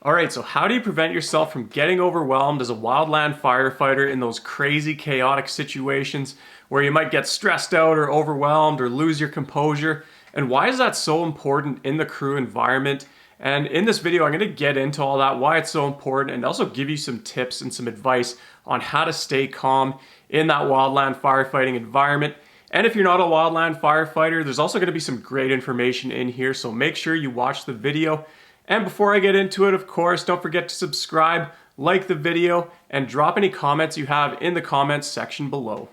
All right, so how do you prevent yourself from getting overwhelmed as a wildland firefighter in those crazy, chaotic situations where you might get stressed out or overwhelmed or lose your composure? And why is that so important in the crew environment? And in this video, I'm going to get into all that, why it's so important, and also give you some tips and some advice on how to stay calm in that wildland firefighting environment. And if you're not a wildland firefighter, there's also going to be some great information in here, so make sure you watch the video. And before I get into it, of course, don't forget to subscribe, like the video, and drop any comments you have in the comments section below.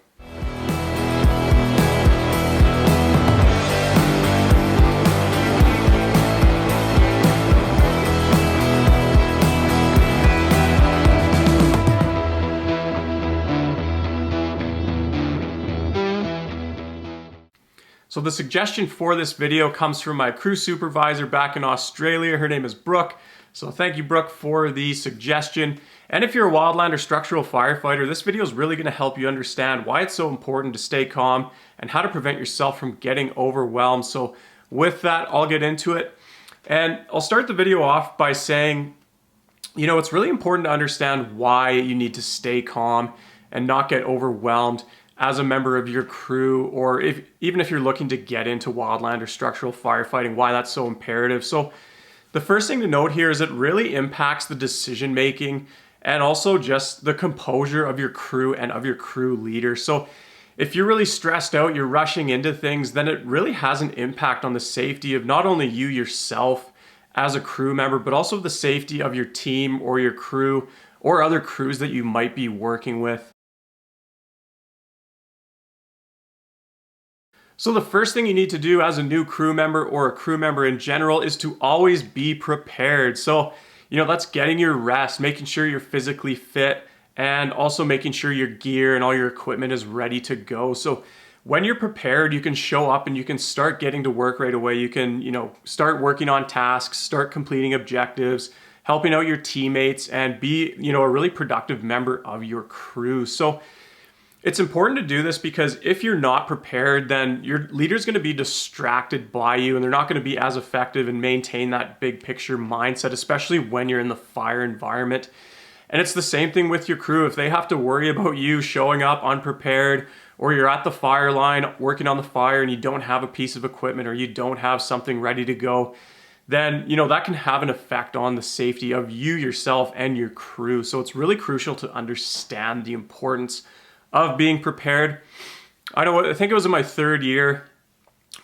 So the suggestion for this video comes from my crew supervisor back in Australia. Her name is Brooke. So thank you, Brooke, for the suggestion. And if you're a wildland or structural firefighter, this video is really going to help you understand why it's so important to stay calm and how to prevent yourself from getting overwhelmed. So with that, I'll get into it. And I'll start the video off by saying, it's really important to understand why you need to stay calm and not get overwhelmed as a member of your crew, or even if you're looking to get into wildland or structural firefighting, why that's so imperative. So the first thing to note here is it really impacts the decision making and also just the composure of your crew and of your crew leader. So if you're really stressed out, you're rushing into things, then it really has an impact on the safety of not only you yourself as a crew member, but also the safety of your team or your crew or other crews that you might be working with. So the first thing you need to do as a new crew member or a crew member in general is to always be prepared. So, that's getting your rest, making sure you're physically fit, and also making sure your gear and all your equipment is ready to go. So when you're prepared, you can show up and you can start getting to work right away. You can, start working on tasks, start completing objectives, helping out your teammates, and be, a really productive member of your crew. So it's important to do this because if you're not prepared, then your leader's going to be distracted by you and they're not going to be as effective and maintain that big picture mindset, especially when you're in the fire environment. And it's the same thing with your crew. If they have to worry about you showing up unprepared, or you're at the fire line working on the fire and you don't have a piece of equipment or you don't have something ready to go, then that can have an effect on the safety of you yourself and your crew. So it's really crucial to understand the importance of being prepared. I think it was in my third year,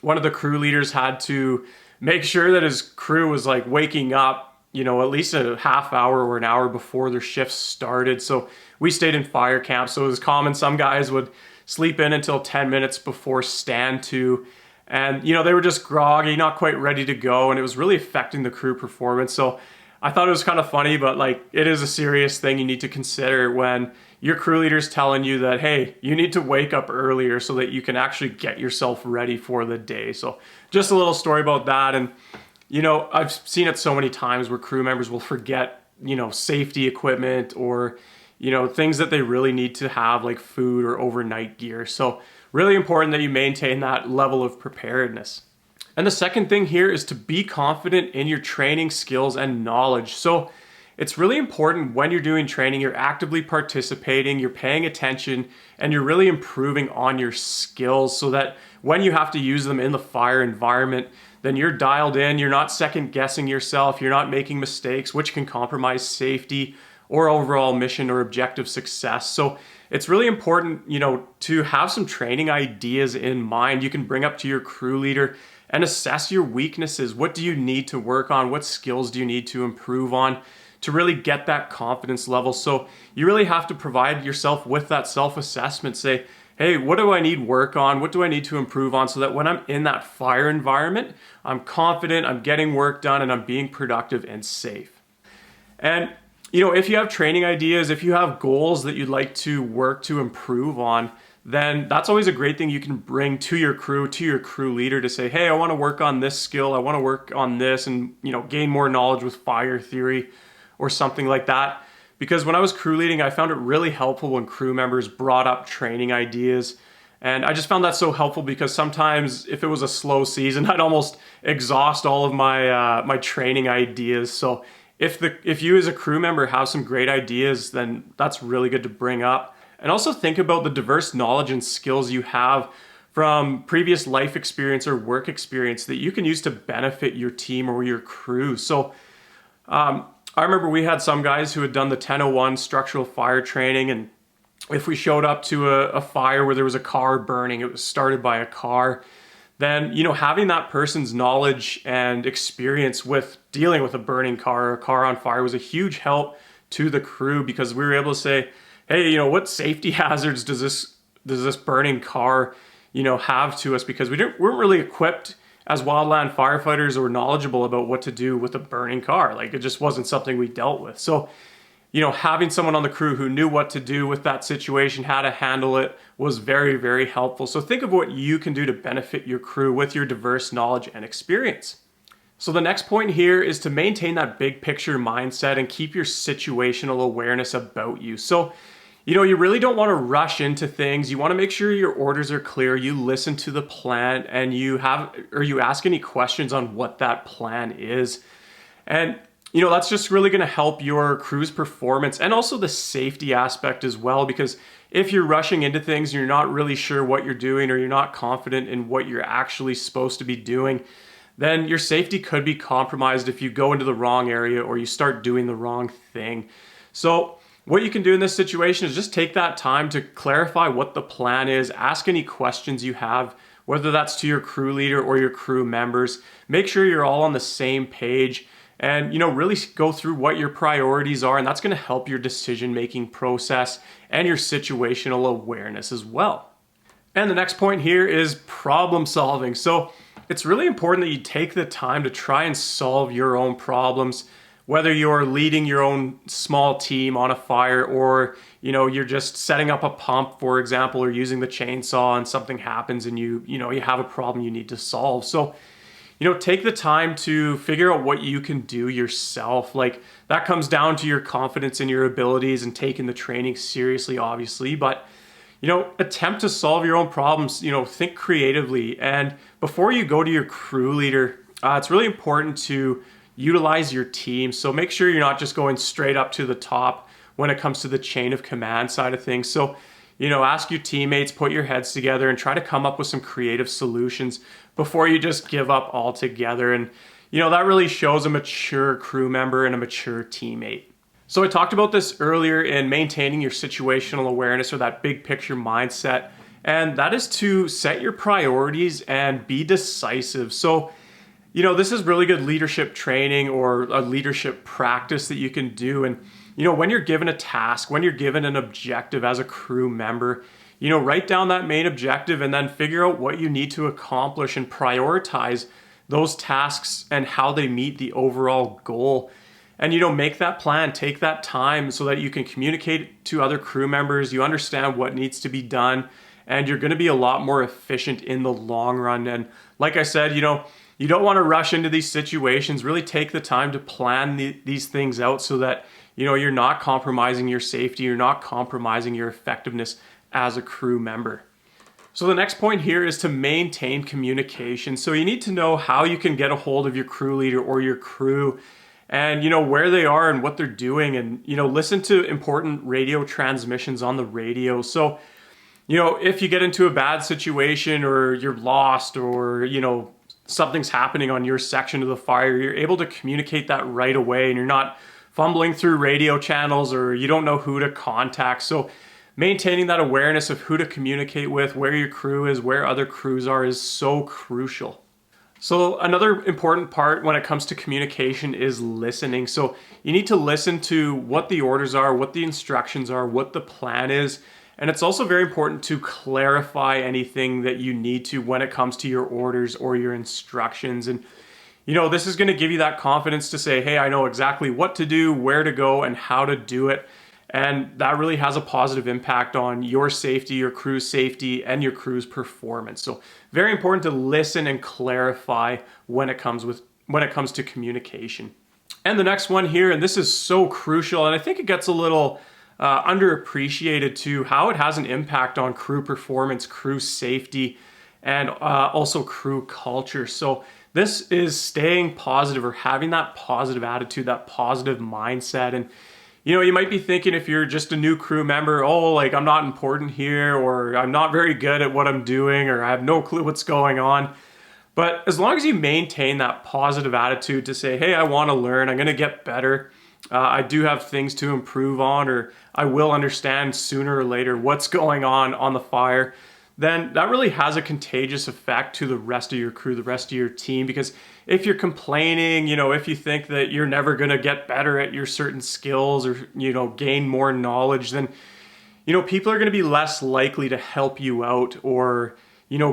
one of the crew leaders had to make sure that his crew was like waking up, at least a half hour or an hour before their shifts started. So we stayed in fire camp. So it was common. Some guys would sleep in until 10 minutes before stand to, and they were just groggy, not quite ready to go. And it was really affecting the crew performance. So I thought it was kind of funny, but it is a serious thing you need to consider when your crew leader's telling you that, hey, you need to wake up earlier so that you can actually get yourself ready for the day. So just a little story about that. And, I've seen it so many times where crew members will forget, safety equipment or, things that they really need to have, like food or overnight gear. So really important that you maintain that level of preparedness. And the second thing here is to be confident in your training skills and knowledge. So it's really important when you're doing training, you're actively participating, you're paying attention, and you're really improving on your skills so that when you have to use them in the fire environment, then you're dialed in, you're not second guessing yourself, you're not making mistakes, which can compromise safety or overall mission or objective success. So it's really important, to have some training ideas in mind you can bring up to your crew leader and assess your weaknesses. What do you need to work on? What skills do you need to improve on to really get that confidence level? So you really have to provide yourself with that self-assessment. Say, hey, what do I need work on? What do I need to improve on so that when I'm in that fire environment, I'm confident, I'm getting work done, and I'm being productive and safe. And if you have training ideas, if you have goals that you'd like to work to improve on, then that's always a great thing you can bring to your crew leader to say, hey, I want to work on this skill, I want to work on this, and gain more knowledge with fire theory or something like that. Because when I was crew leading, I found it really helpful when crew members brought up training ideas. And I just found that so helpful because sometimes if it was a slow season, I'd almost exhaust all of my my training ideas. So if you as a crew member have some great ideas, then that's really good to bring up. And also think about the diverse knowledge and skills you have from previous life experience or work experience that you can use to benefit your team or your crew. So I remember we had some guys who had done the 1001 structural fire training, and if we showed up to a fire where there was a car burning, it was started by a car, then, having that person's knowledge and experience with dealing with a burning car or a car on fire was a huge help to the crew, because we were able to say, hey, what safety hazards does this burning car, have to us? Because we weren't really equipped as wildland firefighters or knowledgeable about what to do with a burning car. Like, it just wasn't something we dealt with. So, having someone on the crew who knew what to do with that situation, how to handle it, was very, very helpful. So think of what you can do to benefit your crew with your diverse knowledge and experience. So the next point here is to maintain that big picture mindset and keep your situational awareness about you. So, you really don't want to rush into things. You want to make sure your orders are clear, you listen to the plan, and you ask any questions on what that plan is. And that's just really going to help your crew's performance and also the safety aspect as well, because if you're rushing into things and you're not really sure what you're doing, or you're not confident in what you're actually supposed to be doing, then your safety could be compromised if you go into the wrong area or you start doing the wrong thing. So what you can do in this situation is just take that time to clarify what the plan is, ask any questions you have, whether that's to your crew leader or your crew members. Make sure you're all on the same page, and really go through what your priorities are, and that's going to help your decision-making process and your situational awareness as well. And the next point here is problem solving. So it's really important that you take the time to try and solve your own problems, whether you're leading your own small team on a fire, or you're just setting up a pump, for example, or using the chainsaw and something happens and you have a problem you need to solve. So take the time to figure out what you can do yourself. Like, that comes down to your confidence in your abilities and taking the training seriously, obviously, but attempt to solve your own problems. Think creatively. And before you go to your crew leader, it's really important to utilize your team. So make sure you're not just going straight up to the top when it comes to the chain of command side of things. So ask your teammates, put your heads together, and try to come up with some creative solutions before you just give up altogether. And that really shows a mature crew member and a mature teammate. So I talked about this earlier in maintaining your situational awareness, or that big picture mindset, and that is to set your priorities and be decisive. So this is really good leadership training or a leadership practice that you can do. And when you're given a task, when you're given an objective as a crew member, write down that main objective and then figure out what you need to accomplish and prioritize those tasks and how they meet the overall goal. And make that plan, take that time so that you can communicate to other crew members, you understand what needs to be done, and you're going to be a lot more efficient in the long run. And like I said, you don't want to rush into these situations. Really take the time to plan these things out so that you're not compromising your safety, you're not compromising your effectiveness as a crew member. So the next point here is to maintain communication. So you need to know how you can get a hold of your crew leader or your crew, and where they are and what they're doing, and listen to important radio transmissions on the radio. So if you get into a bad situation, or you're lost, or something's happening on your section of the fire, you're able to communicate that right away, and you're not fumbling through radio channels, or you don't know who to contact. So maintaining that awareness of who to communicate with, where your crew is, where other crews are, is so crucial. So another important part when it comes to communication is listening. So you need to listen to what the orders are, what the instructions are, what the plan is. And it's also very important to clarify anything that you need to when it comes to your orders or your instructions. And this is going to give you that confidence to say, hey, I know exactly what to do, where to go, and how to do it. And that really has a positive impact on your safety, your crew's safety, and your crew's performance. So very important to listen and clarify when it comes to communication. And the next one here, and this is so crucial, and I think it gets a little underappreciated too, how it has an impact on crew performance, crew safety, and also crew culture. So This is staying positive or having that positive attitude, that positive mindset. And you might be thinking, if you're just a new crew member, oh, like I'm not important here, or I'm not very good at what I'm doing, or I have no clue what's going on. But as long as you maintain that positive attitude to say, hey, I want to learn, I'm going to get better, I do have things to improve on, or I will understand sooner or later what's going on the fire, then that really has a contagious effect to the rest of your crew, the rest of your team. Because if you're complaining, if you think that you're never going to get better at your certain skills, or, gain more knowledge, then, people are going to be less likely to help you out, or,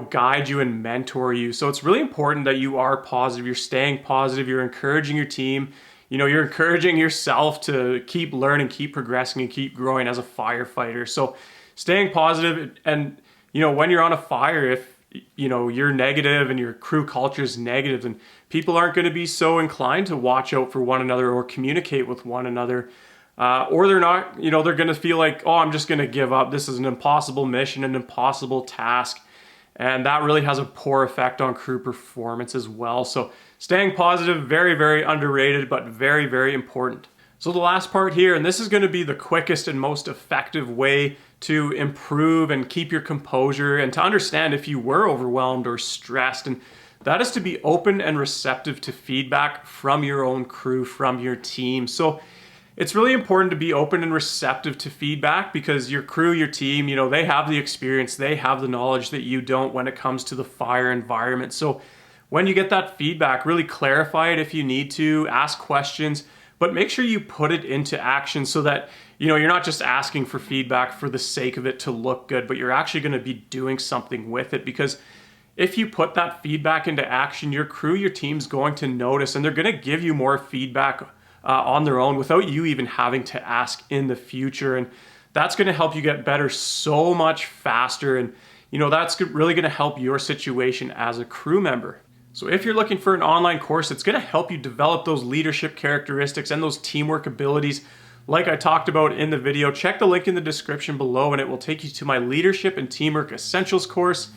guide you and mentor you. So it's really important that you are positive, you're staying positive, you're encouraging your team, you're encouraging yourself to keep learning, keep progressing, and keep growing as a firefighter. So staying positive, and, when you're on a fire, if, you're negative and your crew culture is negative, then people aren't going to be so inclined to watch out for one another or communicate with one another. Or they're not, they're going to feel like, oh, I'm just going to give up. This is an impossible mission, an impossible task. And that really has a poor effect on crew performance as well. So staying positive, very, very underrated, but very, very important. So the last part here, and this is going to be the quickest and most effective way to improve and keep your composure and to understand if you were overwhelmed or stressed. And that is to be open and receptive to feedback from your own crew, from your team. So it's really important to be open and receptive to feedback, because your crew, your team, they have the experience, they have the knowledge that you don't when it comes to the fire environment. So when you get that feedback, really clarify it if you need to, ask questions, but make sure you put it into action so that, you're not just asking for feedback for the sake of it to look good, but you're actually going to be doing something with it. Because if you put that feedback into action, your crew, your team's going to notice, and they're going to give you more feedback on their own without you even having to ask in the future. And that's going to help you get better so much faster. And, that's really going to help your situation as a crew member. So if you're looking for an online course that's going to help you develop those leadership characteristics and those teamwork abilities, like I talked about in the video, check the link in the description below and it will take you to my Leadership and Teamwork Essentials course.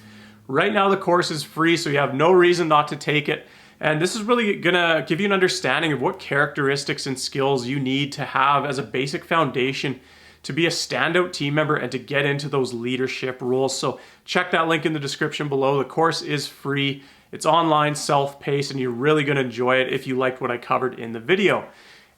Right now the course is free, so you have no reason not to take it. And this is really going to give you an understanding of what characteristics and skills you need to have as a basic foundation to be a standout team member and to get into those leadership roles. So check that link in the description below. The course is free. It's online, self-paced, and you're really going to enjoy it if you liked what I covered in the video.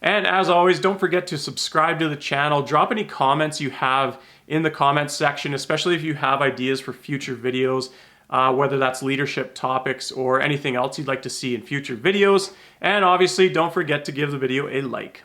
And as always, don't forget to subscribe to the channel. Drop any comments you have in the comments section, especially if you have ideas for future videos, whether that's leadership topics or anything else you'd like to see in future videos. And obviously, don't forget to give the video a like.